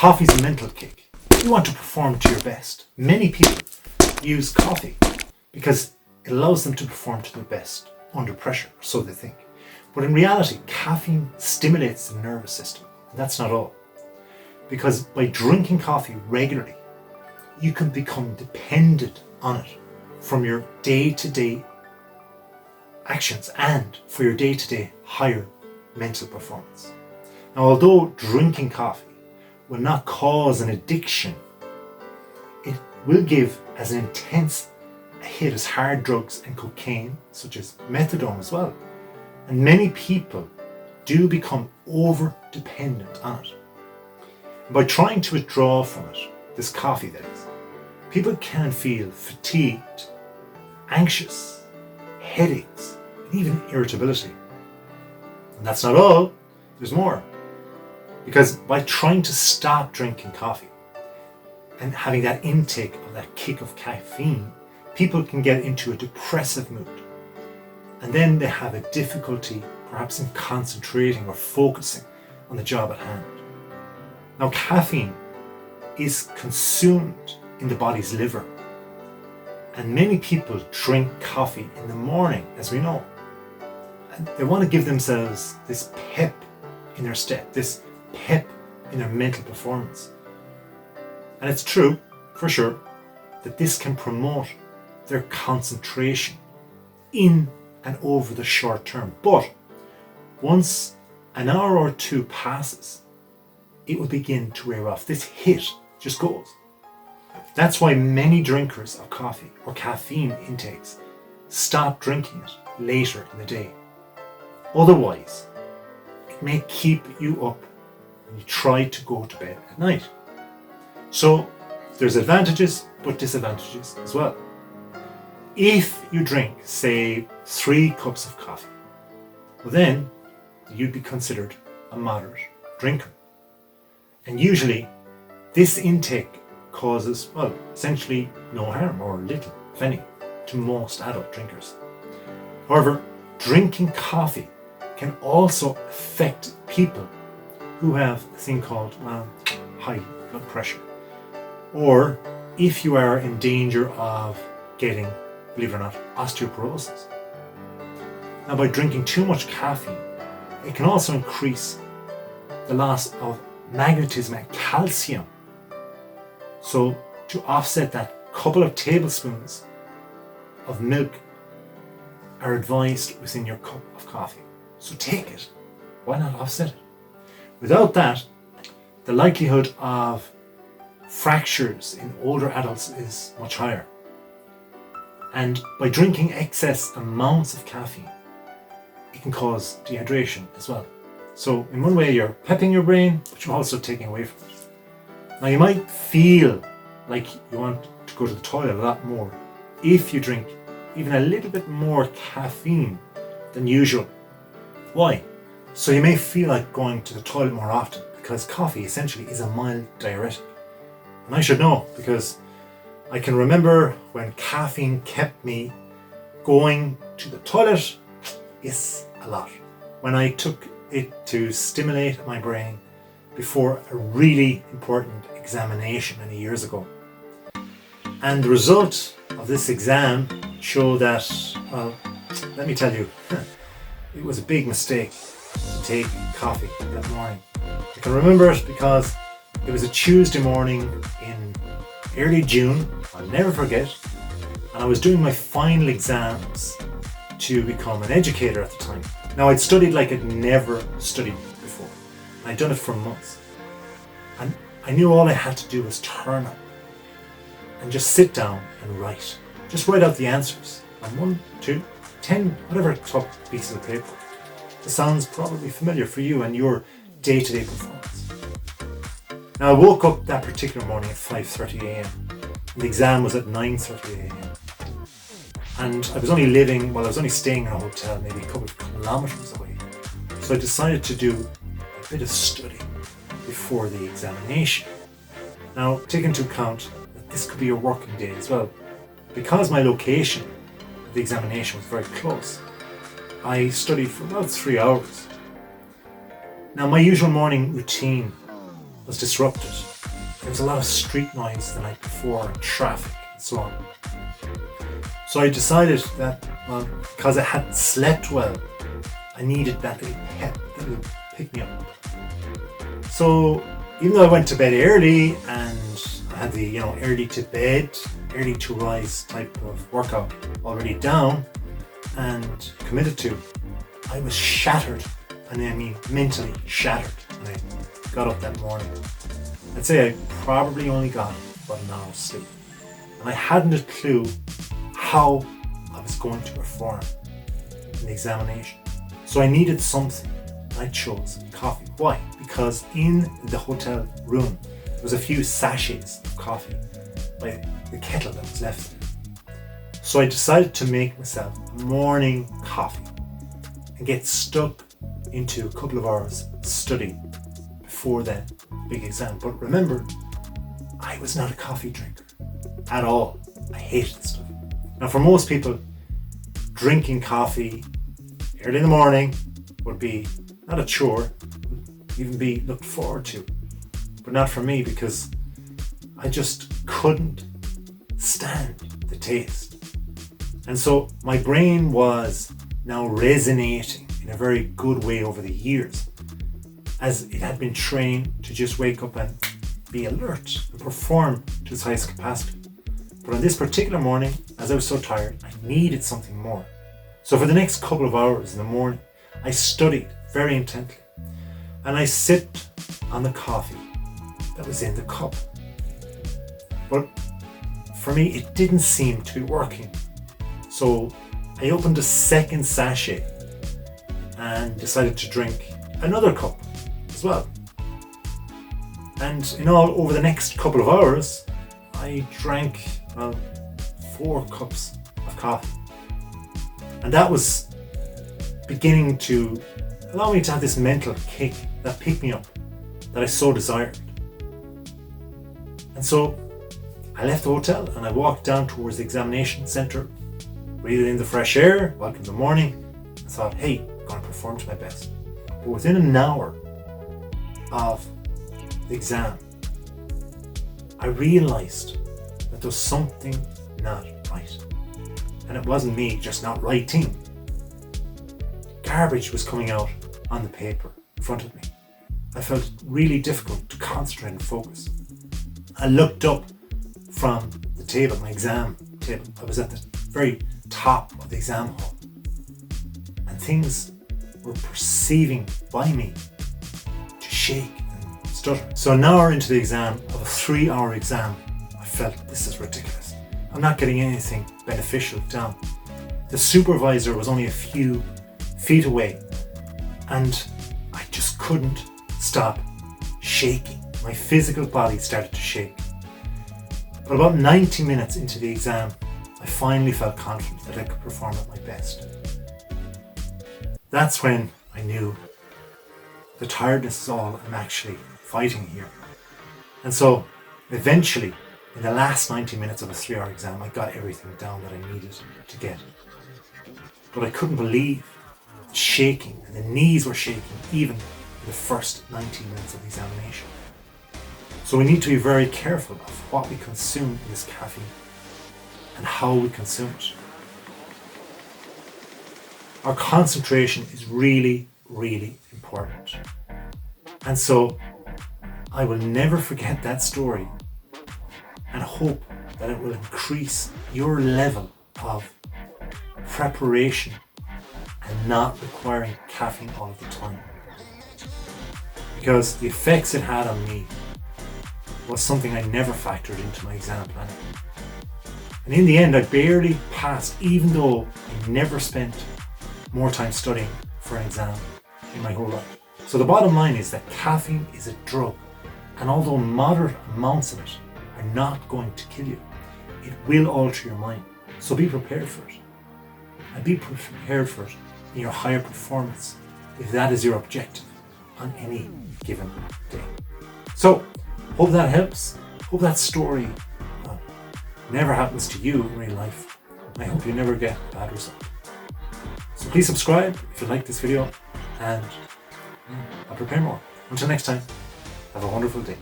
Coffee's a mental kick. You want to perform to your best. Many people use coffee because it allows them to perform to their best under pressure, so they think. But in reality, caffeine stimulates the nervous system. And that's not all. Because by drinking coffee regularly, you can become dependent on it from your day-to-day actions and for your day-to-day higher mental performance. Now, although drinking coffee will not cause an addiction, it will give as an intense a hit as hard drugs and cocaine, such as methadone as well. And many people do become over-dependent on it. And by trying to withdraw from it, this coffee that is, people can feel fatigued, anxious, headaches, and even irritability. And that's not all, there's more. Because by trying to stop drinking coffee and having that intake of that kick of caffeine, people can get into a depressive mood. And then they have a difficulty perhaps in concentrating or focusing on the job at hand. Now, caffeine is consumed in the body's liver. And many people drink coffee in the morning, as we know. And they want to give themselves this pep in their step, this pep in their mental performance. And it's true, for sure, that this can promote their concentration in and over the short term. But once an hour or two passes, it will begin to wear off. This hit just goes. That's why many drinkers of coffee or caffeine intakes stop drinking it later in the day. Otherwise, it may keep you up when you try to go to bed at night. So there's advantages but disadvantages as well. If you drink, say, 3 cups of coffee, well then you'd be considered a moderate drinker. And usually this intake causes, well, essentially no harm or little, if any, to most adult drinkers. However, drinking coffee can also affect people who have a thing called high blood pressure, or if you are in danger of getting, believe it or not, osteoporosis. Now, by drinking too much caffeine, it can also increase the loss of magnesium and calcium. So to offset that, couple of tablespoons of milk are advised within your cup of coffee. So take it. Why not offset it? Without that, the likelihood of fractures in older adults is much higher. And by drinking excess amounts of caffeine, it can cause dehydration as well. So in one way, you're pepping your brain, but you're also taking away from it. Now, you might feel like you want to go to the toilet a lot more if you drink even a little bit more caffeine than usual. Why? So you may feel like going to the toilet more often because coffee essentially is a mild diuretic. And I should know because I can remember when caffeine kept me going to the toilet, yes, a lot. When I took it to stimulate my brain before a really important examination many years ago. And the result of this exam showed that, well, let me tell you, it was a big mistake to take coffee that morning. I can remember it because it was a Tuesday morning in early June, I'll never forget, and I was doing my final exams to become an educator at the time. Now, I'd studied like I'd never studied before. I'd done it for months. And I knew all I had to do was turn up and just sit down and write. Just write out the answers on 1, 2, 10, whatever top pieces of paper. This sounds probably familiar for you and your day-to-day performance. Now, I woke up that particular morning at 5:30 a.m. and the exam was at 9:30 a.m. And I was only staying in a hotel maybe a couple of kilometers away. So I decided to do a bit of study before the examination. Now, take into account that this could be a working day as well. Because my location of the examination was very close, I studied for about 3 hours. Now, my usual morning routine was disrupted. There was a lot of street noise the night before, and traffic and so on. So I decided that, well, because I hadn't slept well, I needed that little pep, that little pick-me-up. So even though I went to bed early and I had the early to bed, early to rise type of workout already down and committed to, I was shattered, and I mean mentally shattered when I got up that morning. I'd say I probably only got about an hour's sleep, and I hadn't a clue how I was going to perform in the examination. So I needed something. I chose coffee. Why? Because in the hotel room there was a few sachets of coffee by the kettle that was left there. So I decided to make myself a morning coffee and get stuck into a couple of hours study before the big exam. But remember, I was not a coffee drinker at all. I hated the stuff. Now for most people, drinking coffee early in the morning would be not a chore, would even be looked forward to. But not for me, because I just couldn't stand the taste. And so my brain was now resonating in a very good way over the years, as it had been trained to just wake up and be alert and perform to its highest capacity. But on this particular morning, as I was so tired, I needed something more. So for the next couple of hours in the morning, I studied very intently, and I sipped on the coffee that was in the cup. But for me, it didn't seem to be working. So I opened a second sachet and decided to drink another cup as well. And in all, over the next couple of hours, I drank 4 cups of coffee. And that was beginning to allow me to have this mental kick, that pick-me-up that I so desired. And so I left the hotel and I walked down towards the examination centre, breathed in the fresh air, welcomed the morning. I thought, hey, I'm going to perform to my best. But within an hour of the exam, I realised that there was something not right. And it wasn't me just not writing. Garbage was coming out on the paper in front of me. I felt it really difficult to concentrate and focus. I looked up from the table, my exam table. I was at the very top of the exam hall, and things were perceiving by me to shake and stutter. So an hour into the exam, of a 3-hour exam, I felt this is ridiculous. I'm not getting anything beneficial down. The supervisor was only a few feet away, and I just couldn't stop shaking. My physical body started to shake. But about 90 minutes into the exam, I finally felt confident that I could perform at my best. That's when I knew the tiredness is all I'm actually fighting here. And so eventually, in the last 90 minutes of a 3-hour exam, I got everything down that I needed to get. But I couldn't believe the shaking, and the knees were shaking even in the first 90 minutes of the examination. So we need to be very careful of what we consume in this caffeine and how we consume it. Our concentration is really, really important. And so I will never forget that story, and hope that it will increase your level of preparation and not requiring caffeine all of the time. Because the effects it had on me was something I never factored into my exam planning. And in the end, I barely passed, even though I never spent more time studying for an exam in my whole life. So the bottom line is that caffeine is a drug, and although moderate amounts of it are not going to kill you, it will alter your mind. So be prepared for it. And be prepared for it in your higher performance, if that is your objective on any given day. So, hope that helps. Hope that story never happens to you in real life. And I hope you never get a bad result. So please subscribe if you like this video, and I'll prepare more. Until next time. Have a wonderful day.